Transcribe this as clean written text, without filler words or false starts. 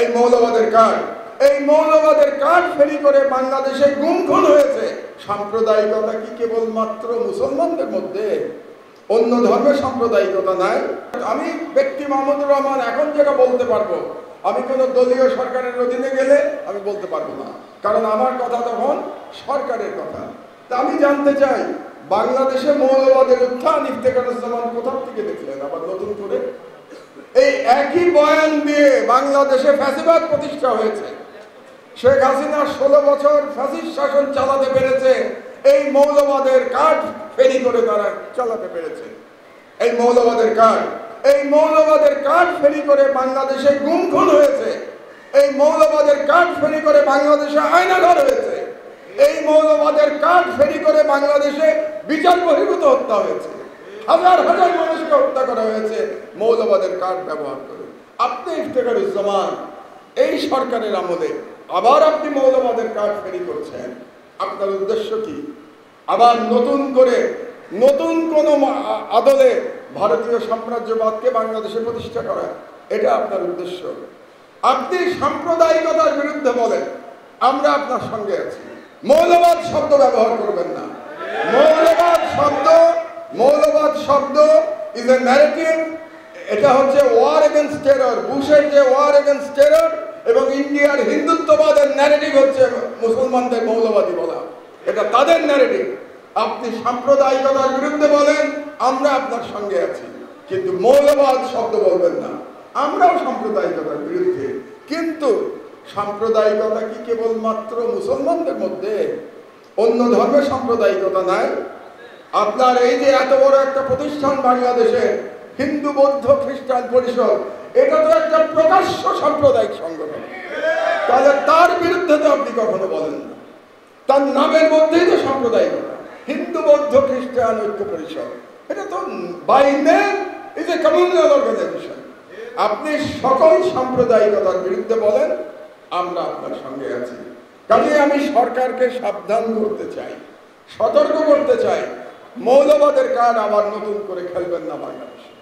এই মৌলবাদের কার্ড, এই মৌলবাদের কার্ড ফেরি করে বাংলাদেশে গুম খুন হয়েছে। সাম্প্রদায়িকতা কি কেবলমাত্র মুসলমানদের মধ্যে? অন্য ধর্মের সাম্প্রদায়িকতা নাই? আমি ব্যক্তি মাহমুদুর রহমান এখন যেটা বলতে পারবো, আমি কোনো দলীয় সরকারের অধীনে গেলে আমি বলতে পারবো না, কারণ আমার কথা তখন সরকারের কথা। তা আমি জানতে চাই, বাংলাদেশে মৌলবাদের উত্থান ইফতেখারুজ্জামান কোথা থেকে দেখলেন আবার নতুন করে? এই একই বয়ান দিয়ে বাংলাদেশে ফ্যাসিবাদ প্রতিষ্ঠা হয়েছে। শেখ হাসিনা 16 বছর ফ্যাসিস্ট শাসন চালাতে পেরেছে, এই মৌলবাদের কার্ড ফেরি করে তারা চালাতে পেরেছে। এই মৌলবাদের কার্ড, এই মৌলবাদের কার্ড ফেরি করে বাংলাদেশে গুম খুন হয়েছে। এই মৌলবাদের কার্ড ফেরি করে বাংলাদেশে আয়নাঘর হয়েছে। এই মৌলবাদের কার্ড ফেরি করে বাংলাদেশে বিচার বহির্ভূত হত্যা হয়েছে। হাজার হাজার মানুষকে হত্যা করা হয়েছে মৌলবাদের কার্ড ব্যবহার করে। আপনি ইফতেখারুজ্জামান এই সরকারের আমলে আবার আপনি মৌলবাদের কার্ড ফেরি করছেন। আপনার উদ্দেশ্য কি? আবার নতুন করে নতুন কোন আদলে ভারতীয় সাম্রাজ্যবাদকে বাংলাদেশে প্রতিষ্ঠা করা, এটা আপনার উদ্দেশ্য। আপনি সাম্প্রদায়িকতার বিরুদ্ধে বলেন, আমরা আপনার সঙ্গে আছি। মৌলবাদ শব্দ ব্যবহার করবেন না। মৌলবাদ শব্দ ইজ এ ন্যারেটিভ। এটা হচ্ছে ওয়ার এগেইনস্ট টেরর। বুশের যে ওয়ার এগেইনস্ট টেরর এবং ইন্ডিয়ার হিন্দুত্ববাদের ন্যারেটিভ হচ্ছে মুসলমানদের মৌলবাদী বলা। এটা তাদের ন্যারেটিভ। আপনি সাম্প্রদায়িকতার বিরুদ্ধে বলেন, আমরা আপনার সঙ্গে আছি, কিন্তু মৌলবাদ শব্দ বলবেন না। আমরাও সাম্প্রদায়িকতার বিরুদ্ধে, কিন্তু সাম্প্রদায়িকতা কি কেবলমাত্র মুসলমানদের মধ্যে? অন্য ধর্মের সাম্প্রদায়িকতা নাই? আপনার এই যে এত বড় একটা প্রতিষ্ঠান বাংলাদেশে, হিন্দু বৌদ্ধ খ্রিস্টান পরিষদ, এটা তো একটা প্রকাশ্য সাম্প্রদায়িক সংগঠন। তাহলে তার বিরুদ্ধে তো আপনি কখনো বলেন না। তার নামের মধ্যেই তো সাম্প্রদায়িকতা, হিন্দু বৌদ্ধ খ্রিস্টান ঐক্য পরিষদ। এটা তো by name is a communal organisation. আপনি সকল সাম্প্রদায়িকতার বিরুদ্ধে বলেন, আমরা আপনার সঙ্গে আছি। কাজে আমি সরকারকে সাবধান করতে চাই, সতর্ক করতে চাই, মৌলবাদের কার্ড আবার নতুন করে খেলবেন না বাংলাদেশে।